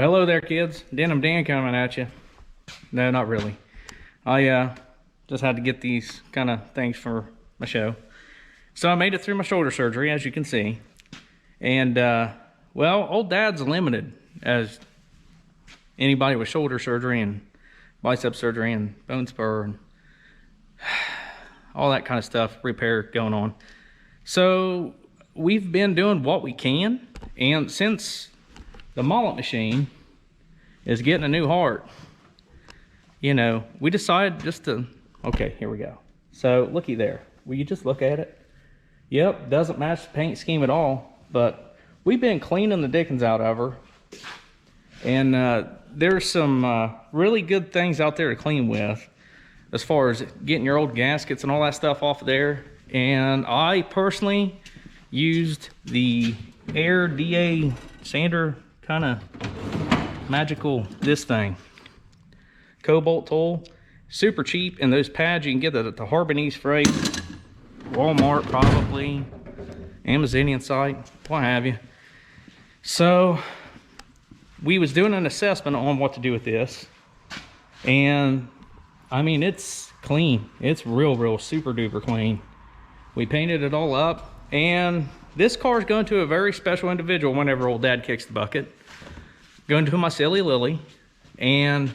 Well, hello there, kids. Denim Dan coming at you. No, not really. I just had to get these kind of things for my show. So I made it through my shoulder surgery, as you can see. And, well, old Dad's limited, as anybody with shoulder surgery and bicep surgery and bone spur and all that kind of stuff, repair going on. So we've been doing what we can. And since the mallet machine is getting a new heart, you know, we decided just to, okay, here we go. So looky there. Will you just look at it? Yep, doesn't match the paint scheme at all, but we've been cleaning the dickens out of her. And there's some really good things out there to clean with as far as getting your old gaskets and all that stuff off of there. And I personally used the Air DA sander kind of magical, this thing, Cobalt tool, super cheap. And those pads you can get at the Harbin Freight, Walmart probably, Amazonian site, what have you. So we was doing an assessment on what to do with this, and I mean, it's clean. It's real super duper clean. We painted it all up, and this car is going to a very special individual whenever old Dad kicks the bucket. Going to my Silly Lily, and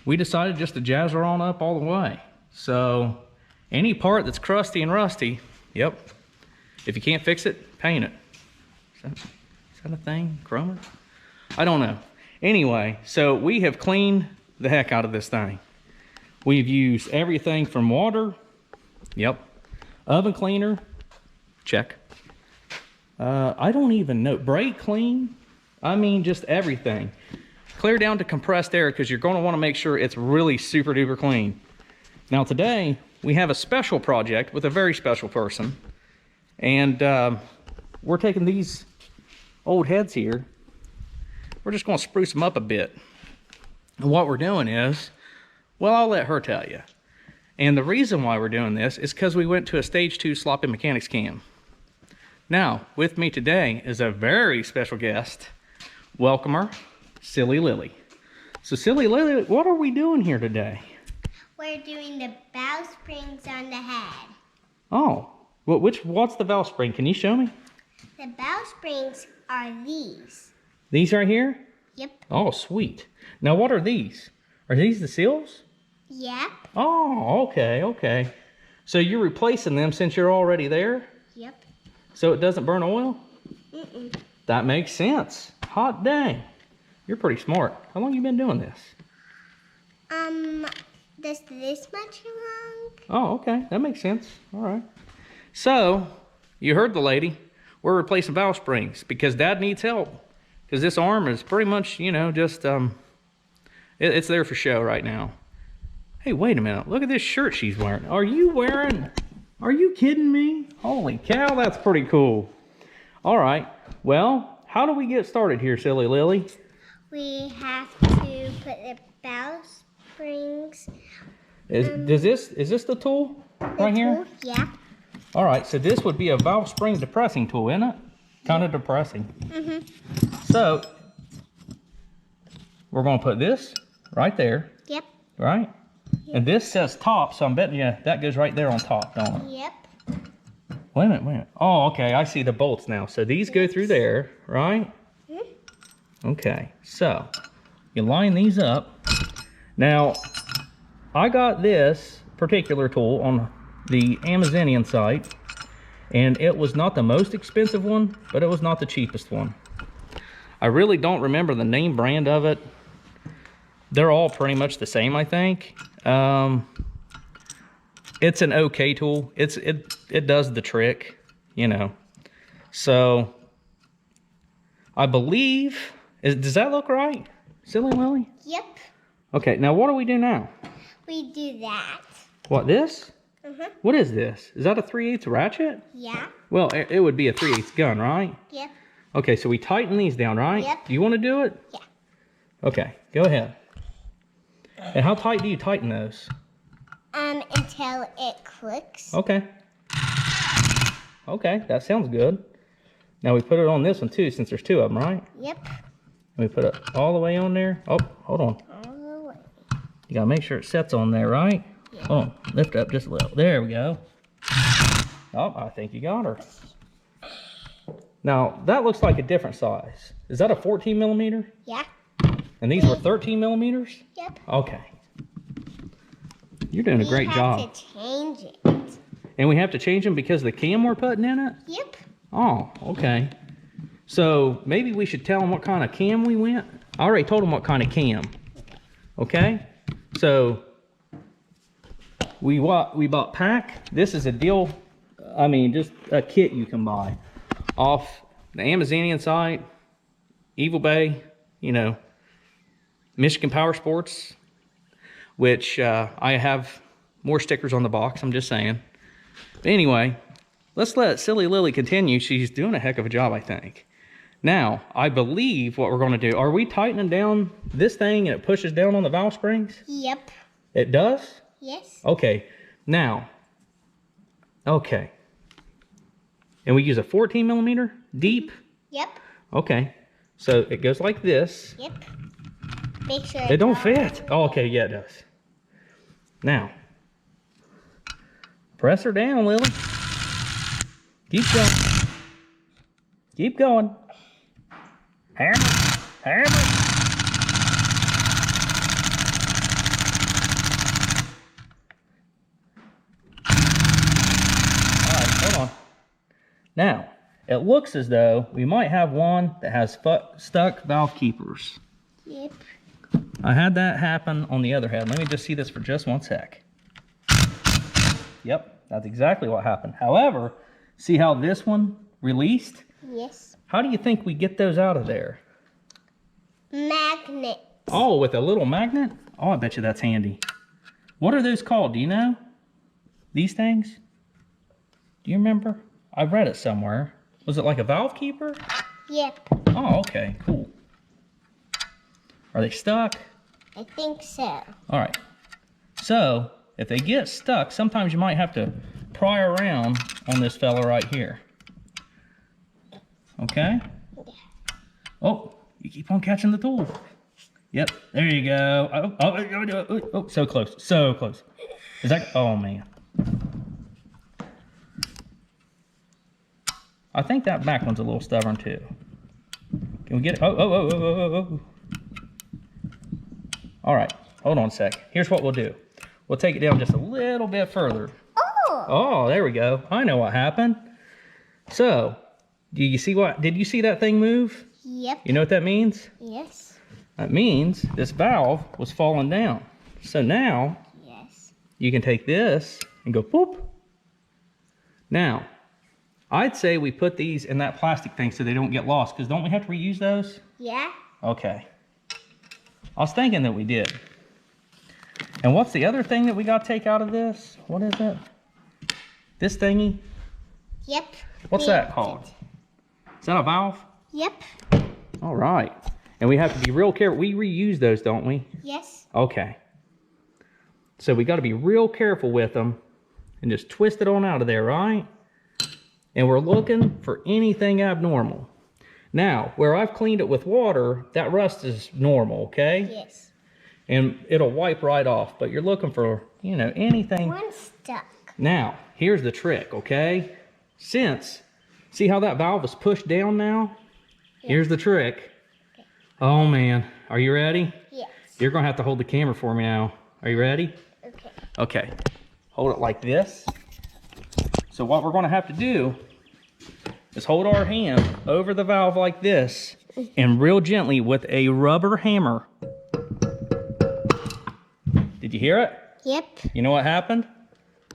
we decided just to jazz her on up all the way. So any part that's crusty and rusty, yep, if you can't fix it, paint it. Is that a thing? Chromer? I don't know. Anyway, so we have cleaned the heck out of this thing. We've used everything from water, yep, oven cleaner, check. I don't even know, brake clean, I mean, just everything. Clear down to compressed air, because you're going to want to make sure it's really super duper clean. Now today, we have a special project with a very special person. And we're taking these old heads here. We're just going to spruce them up a bit. And what we're doing is, well, I'll let her tell you. And the reason why we're doing this is because we went to a Stage 2 Sloppy Mechanics Cam. Now, with me today is a very special guest. Welcome her, Silly Lily. So Silly Lily, what are we doing here today? We're doing the valve springs on the head. Oh, well, what's the valve spring? Can you show me? The valve springs are these. These right here? Yep. Oh, sweet. Now, what are these? Are these the seals? Yep. Oh, okay. So you're replacing them since you're already there? Yep. So it doesn't burn oil? Mm-mm. That makes sense. Hot dang. You're pretty smart. How long you been doing this? Just this much long. Oh, okay. That makes sense. All right. So, you heard the lady. We're replacing valve springs because Dad needs help. Because this arm is pretty much, you know, just, it's there for show right now. Hey, wait a minute. Look at this shirt she's wearing. Are you kidding me? Holy cow, that's pretty cool. All right. Well, how do we get started here, Silly Lily? We have to put the valve springs. Is this the tool right here? Yeah. All right, so this would be a valve spring depressing tool, isn't it? Kind of depressing. Mm-hmm. So we're going to put this right there. Yep. Right? Yep. And this says top, so I'm betting you that goes right there on top, don't it? Yep. Wait a minute. Oh, okay, I see the bolts now. So these go through there, right? Mm-hmm. Okay, so you line these up. Now, I got this particular tool on the Amazonian site, and it was not the most expensive one, but it was not the cheapest one. I really don't remember the name brand of it. They're all pretty much the same, I think. It's an okay tool. It does the trick, you know. So I believe, does that look right, Silly Lily? Yep. Okay, now what do we do now? We do that. What, this? Mm-hmm. What is this? Is that a 3/8 ratchet? Yeah. Well, it would be a 3/8 gun, right? Yep. Okay, so we tighten these down, right? Yep. Do you want to do it? Yeah. Okay, go ahead. And how tight do you tighten those? Until it clicks. Okay. Okay, that sounds good. Now we put it on this one too, since there's two of them, right? Yep. We put it all the way on there. Oh, hold on. All the way. You gotta make sure it sets on there, right? Yeah. Hold on, lift up just a little. There we go. Oh, I think you got her. Now, that looks like a different size. Is that a 14 millimeter? Yeah. And these were 13 millimeters? Yep. Okay. You're doing a great job. We have to change it. And we have to change them because of the cam we're putting in it? Yep. Oh, okay. So maybe we should tell them what kind of cam we went. I already told them what kind of cam. Okay? So we bought Pack. This is a deal, I mean, just a kit you can buy off the Amazonian site, Evil Bay, you know, Michigan Power Sports, which I have more stickers on the box, I'm just saying. But anyway, let's let Silly Lily continue. She's doing a heck of a job, I think. Now, I believe what we're going to do, are we tightening down this thing and it pushes down on the valve springs? Yep. It does? Yes. Okay. Now, okay. And we use a 14 millimeter deep? Yep. Okay. So it goes like this. Yep. Make sure It don't fit. Oh, okay. Yeah, it does. Now, press her down, Lily. Keep going. Keep going. Hammer. Hammer. All right, hold on. Now, it looks as though we might have one that has stuck valve keepers. Yep. I had that happen on the other head. Let me just see this for just 1 sec. Yep, that's exactly what happened. However, see how this one released? Yes. How do you think we get those out of there? Magnet. Oh, with a little magnet? Oh, I bet you that's handy. What are those called? Do you know? These things? Do you remember? I read it somewhere. Was it like a valve keeper? Yep. Oh, okay, cool. Are they stuck? I think so. All right. So, if they get stuck, sometimes you might have to pry around on this fella right here. Okay? Oh, you keep on catching the tool. Yep, there you go. Oh, so close, so close. Is that, oh man. I think that back one's a little stubborn too. Can we get it? Oh. All right, hold on a sec. Here's what we'll do. We'll take it down just a little bit further. Oh. Oh, there we go. I know what happened. So, did you see that thing move? Yep. You know what that means? Yes. That means this valve was falling down. So now, Yes. you can take this and go boop. Now, I'd say we put these in that plastic thing so they don't get lost, because don't we have to reuse those? Yeah. Okay. I was thinking that we did. And what's the other thing that we got to take out of this? What is it? This thingy? Yep. What's that called? Is that a valve? Yep. All right. And we have to be real careful. We reuse those, don't we? Yes. Okay. So we got to be real careful with them and just twist it on out of there, right? And we're looking for anything abnormal. Now, where I've cleaned it with water, that rust is normal, okay? Yes. And it'll wipe right off, but you're looking for, you know, anything. One stuck. Now, here's the trick, okay? See how that valve is pushed down now? Yeah. Here's the trick. Oh man, are you ready? Yes. You're gonna have to hold the camera for me now. Are you ready? Okay. Okay, hold it like this. So what we're gonna have to do is hold our hand over the valve like this and real gently with a rubber hammer. Did you hear it? Yep. You know what happened?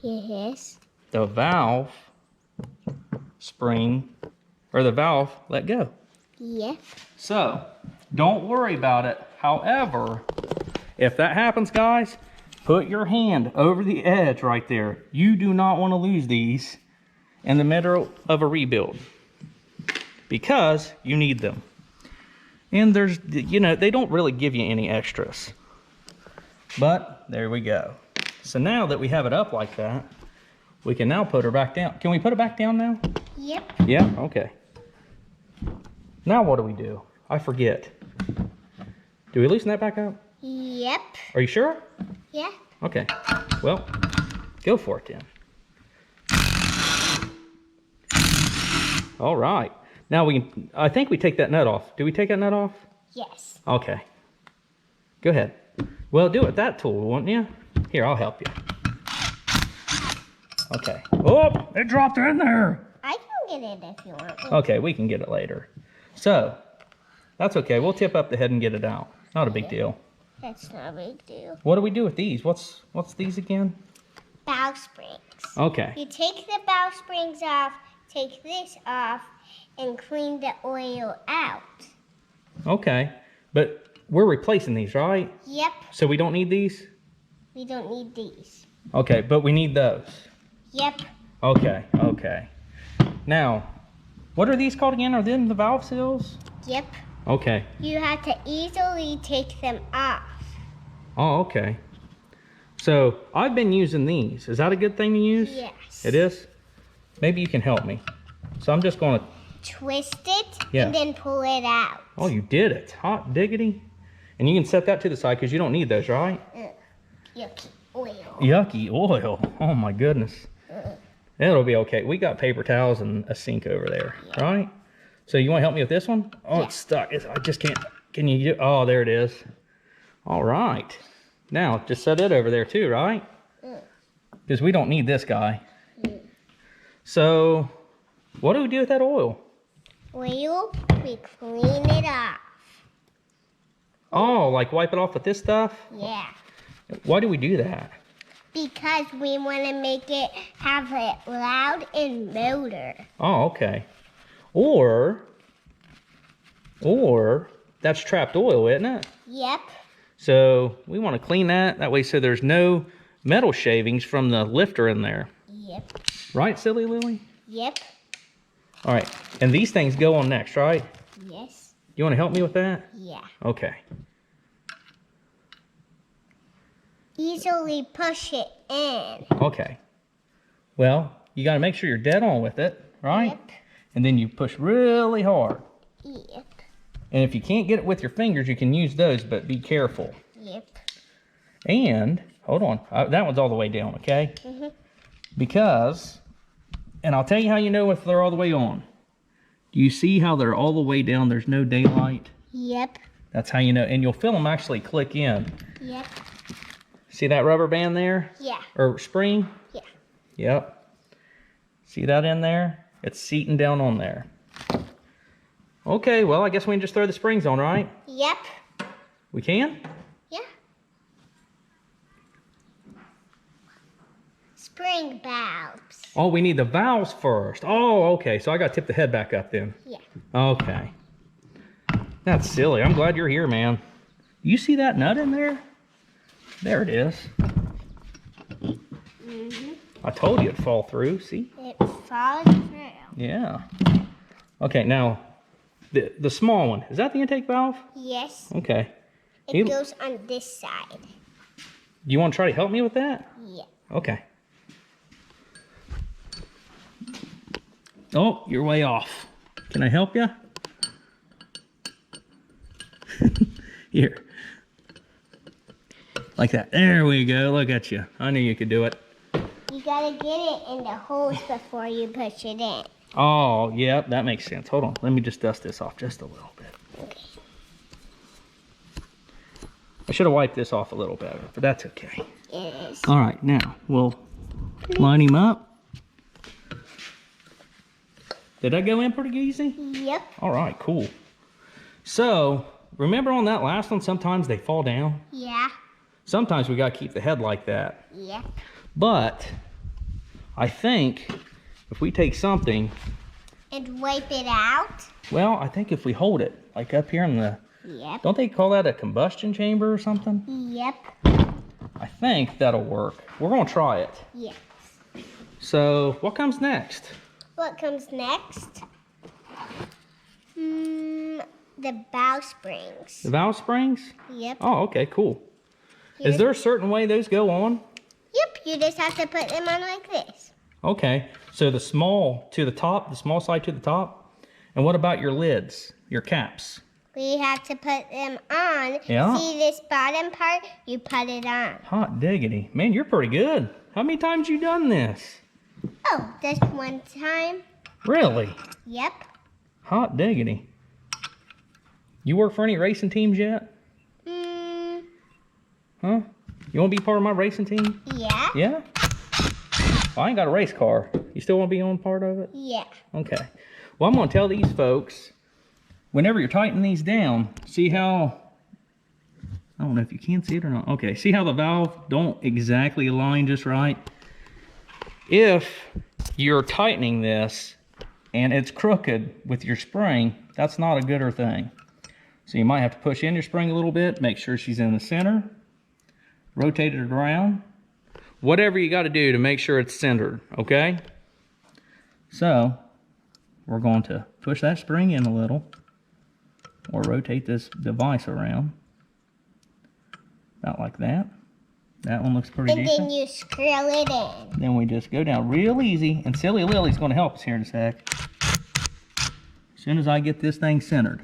Yes. The valve spring, or the valve let go. Yep. So, don't worry about it. However, if that happens, guys, put your hand over the edge right there. You do not want to lose these in the middle of a rebuild because you need them. And there's, you know, they don't really give you any extras. But there we go. So now that we have it up like that, we can now put her back down. Can we put it back down now? Yep. Yeah, okay. Now what do? I forget. Do we loosen that back up? Yep. Are you sure? Yeah. Okay. Well, go for it then. All right. Now I think we take that nut off. Do we take that nut off? Yes. Okay. Go ahead. Well, do it with that tool, won't you? Here, I'll help you. Okay. Oh, it dropped in there. I can get it if you want me. Okay, we can get it later. So, that's okay. We'll tip up the head and get it out. Not a big deal. That's not a big deal. What do we do with these? What's these again? Bow springs. Okay. You take the bow springs off, take this off, and clean the oil out. Okay. But we're replacing these, right? Yep. So we don't need these? We don't need these. Okay, but we need those. Yep. Okay, okay. Now, what are these called again? Are them the valve seals? Yep. Okay. You have to easily take them off. Oh, okay. So, I've been using these. Is that a good thing to use? Yes. It is? Maybe you can help me. So I'm just going to... Twist it Yeah. and then pull it out. Oh, you did it. Hot diggity. And you can set that to the side because you don't need those, right? Yucky oil. Yucky oil. Oh, my goodness. It'll be okay. We got paper towels and a sink over there, right? So you want to help me with this one? Oh, it's stuck. I just can't. Can you get... Oh, there it is. All right. Now, just set it over there too, right? Because we don't need this guy. So, what do we do with that oil? Oil, we clean it off. Oh, like wipe it off with this stuff? Yeah. Why do we do that? Because we want to make it have it loud and motor. Oh, okay. Or that's trapped oil, isn't it? Yep. So we want to clean that way so there's no metal shavings from the lifter in there. Yep. Right, Silly Lily? Yep. All right. And these things go on next, right? Yes. You want to help me with that? Yeah. Okay. Easily push it in. Okay. Well, you got to make sure you're dead on with it, right? Yep. And then you push really hard. Yep. And if you can't get it with your fingers, you can use those, but be careful. Yep. And, hold on, that one's all the way down, okay? Because, and I'll tell you how you know if they're all the way on. Do you see how they're all the way down? There's no daylight. Yep. That's how you know. And you'll feel them actually click in. Yep. See that rubber band there? Yeah. Or spring? Yeah. Yep. See that in there? It's seating down on there. Okay, well, I guess we can just throw the springs on, right? Yep. We can? Yeah. Spring valves. Oh, we need the valves first. Oh, okay. So I got to tip the head back up then. Yeah. Okay. That's silly. I'm glad you're here, man. You see that nut in there? There it is. I told you it'd fall through. See? It falls through. Yeah. Okay, now, the small one. Is that the intake valve? Yes. Okay. It goes on this side. Do you want to try to help me with that? Yeah. Okay. Oh, you're way off. Can I help you? Here. Like that. There we go. Look at you. I knew you could do it. You gotta get it in the holes before you push it in. Oh, yep. That makes sense. Hold on. Let me just dust this off just a little bit. Okay. I should have wiped this off a little better, but that's okay. It is. All right. Now, we'll line him up. Did that go in pretty easy? Yep. All right, cool. So, remember on that last one, sometimes they fall down? Yeah. Sometimes we got to keep the head like that. Yep. But, I think if we take something, And wipe it out. well, I think if we hold it, like up here in the, Yep. don't they call that a combustion chamber or something? Yep. I think that'll work. We're going to try it. Yes. So, what comes next? What comes next? The bow springs. The valve springs? Yep. Oh, okay, cool. Here's- Is there a certain way those go on? Yep. You just have to put them on like this. Okay, so the small to the top, the small side to the top. And what about your lids, your caps? we have to put them on. Yeah. See this bottom part? You put it on. Hot diggity. Man, you're pretty good. How many times you done this? Oh, just one time? Really? Yep. Hot diggity. You work for any racing teams yet? Huh? You want to be part of my racing team? Yeah. Yeah? Well, I ain't got a race car. You still want to be on part of it? Yeah. Okay. Well, I'm going to tell these folks, whenever you're tightening these down, see how, I don't know if you can see it or not. Okay, see how the valve don't exactly align just right? If you're tightening this and it's crooked with your spring, that's not a gooder thing. So you might have to push in your spring a little bit, make sure she's in the center, rotate it around. Whatever you got to do to make sure it's centered, okay? So we're going to push that spring in a little or rotate this device around. About like that. That one looks pretty decent. And then you screw it in. Then we just go down real easy, and Silly Lily's going to help us here in a sec. As soon as I get this thing centered.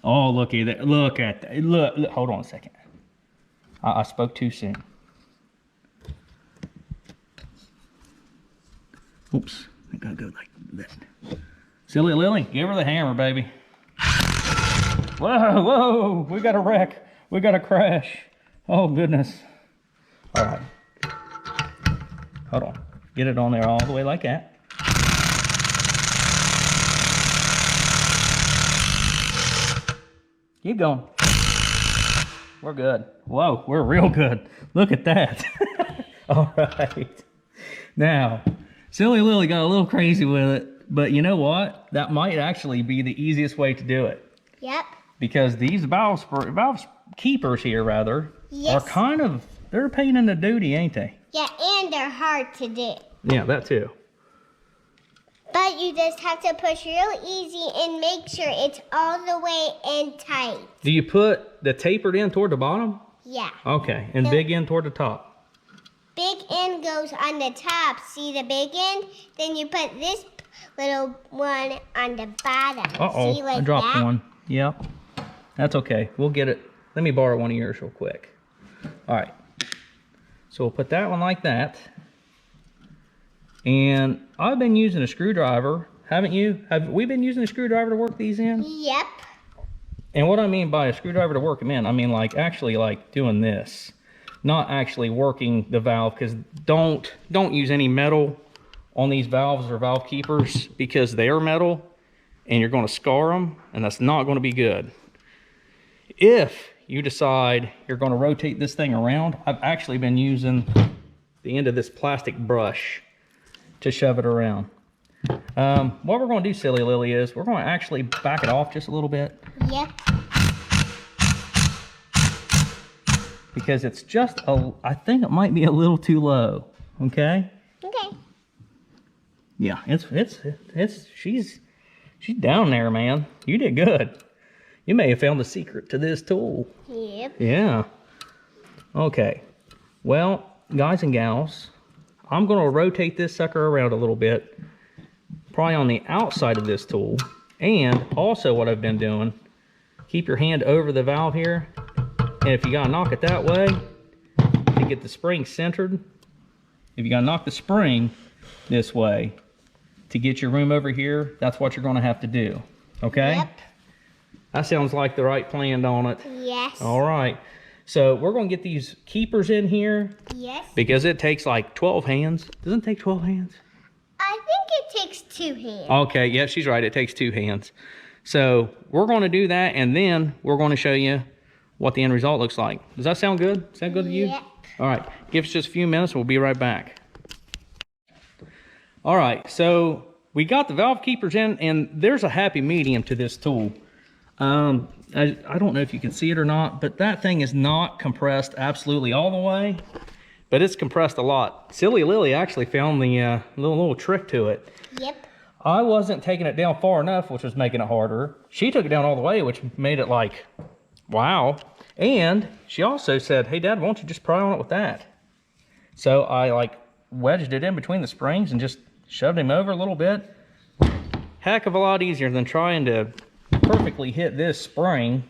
Oh, looky there. Look at that. Look, hold on a second. I spoke too soon. Oops. I gotta go like this. Silly Lily, give her the hammer, baby. Whoa, whoa. We got a wreck. We got a crash. Oh, goodness. All right. Hold on. Get it on there all the way like that. Keep going. We're good. Whoa, we're real good. Look at that. All right. Now, Silly Lily got a little crazy with it, but you know what? That might actually be the easiest way to do it. Yep. Because these valve keepers here, rather, Yes. are kind of, they're a pain in the duty, ain't they? Yeah, and they're hard to do. Yeah, that too. But you just have to push real easy and make sure it's all the way in tight. Do you put the tapered end toward the bottom? Yeah. Okay, and No. big end toward the top. Big end goes on the top. See the big end? Then you put this little one on the bottom. Uh-oh, See, like I dropped that? one. Yep. That's okay. We'll get it. Let me borrow one of yours real quick. All right. So we'll put that one like that. And I've been using a screwdriver, haven't you? Have we been using a screwdriver to work these in? Yep. And what I mean by a screwdriver to work them in, I mean like actually like doing this. Not actually working the valve, because don't use any metal on these valves or valve keepers, because they are metal and you're going to scar them, and that's not going to be good. If you decide you're going to rotate this thing around, I've actually been using the end of this plastic brush to shove it around. What we're going to do, Silly Lily, is we're going to actually back it off just a little bit, Yep. because it's just I think it might be a little too low. Okay. Okay. Yeah, she's down there, man. You did good. You may have found the secret to this tool. Yep. Yeah. Okay. Well, guys and gals, I'm going to rotate this sucker around a little bit, probably on the outside of this tool. And also what I've been doing, keep your hand over the valve here. And if you got to knock it that way to get the spring centered, if you got to knock the spring this way to get your room over here, that's what you're going to have to do. Okay? Yep. That sounds like the right plan, don't it? Yes. All right. So we're going to get these keepers in here Yes. because it takes like 12 hands. Doesn't it take 12 hands? I think it takes 2 hands. Okay, yeah, she's right. It takes 2 hands. So we're going to do that, and then we're going to show you what the end result looks like. Does that sound good? Sound good to you? Yep. All right. Give us just a few minutes. We'll be right back. All right. So we got the valve keepers in, and there's a happy medium to this tool. I don't know if you can see it or not, but that thing is not compressed absolutely all the way, but it's compressed a lot. Silly Lily actually found the little trick to it. Yep. I wasn't taking it down far enough, which was making it harder. She took it down all the way, which made it like, wow. And she also said, hey, Dad, why don't you just pry on it with that? So I like wedged it in between the springs and just shoved him over a little bit. Heck of a lot easier than trying to perfectly hit this spring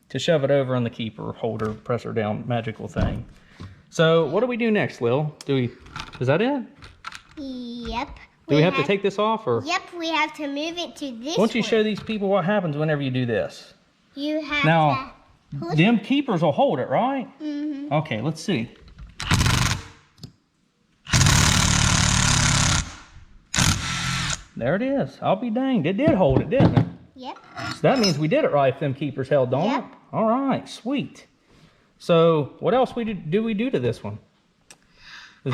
to shove it over on the keeper holder, presser down magical thing. So what do we do next, Lil? Is that it? Yep. Do we have to take this off, or? Yep, we have to move it to this Why don't you one. show these people what happens whenever you do this? You have Now, to... them keepers will hold it, right? Mm-hmm. Okay, let's see. There it is. I'll be danged. It did hold it, didn't it? Yep. So that means we did it right if them keepers held, don't Yep. it? All right, sweet. So what else do we do to this one? Is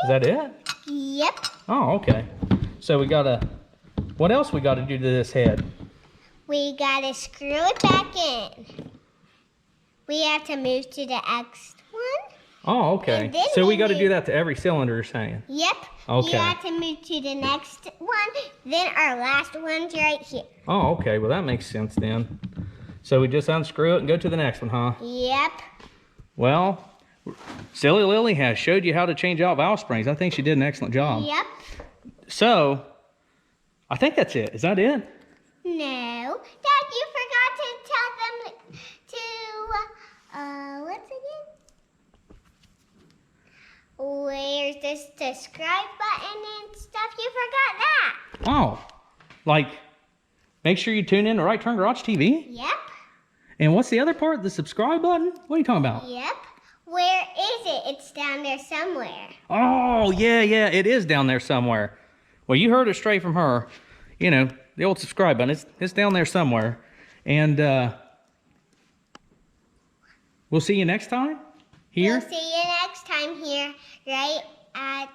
that it? Yep. Oh, okay. So we gotta, what else we gotta do to this head? We gotta screw it back in. We have to move to the next one. Oh, okay. And then So we we gotta move- do that to every cylinder, you're saying? Yep. Okay. You have to move to the next one. Then our last one's right here. Oh, okay. Well, that makes sense then. So we just unscrew it and go to the next one, huh? Yep. Well, Silly Lily has showed you how to change out valve springs. I think she did an excellent job. Yep. So, I think that's it. Is that it? No. Dad, you forgot to tell them to, what's again? Where's the subscribe button and stuff? You forgot that. Oh, like, make sure you tune in to Right Turn Garage TV. Yep. And what's the other part? The subscribe button? What are you talking about? Yep. Where is it? It's down there somewhere. Oh, yeah, it is down there somewhere. Well, you heard it straight from her. You know, the old subscribe button. It's down there somewhere. And we'll see you next time here. We'll see you next time here, right at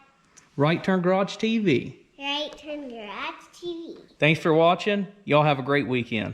Right Turn Garage TV. Right Turn Garage TV. Thanks for watching. Y'all have a great weekend.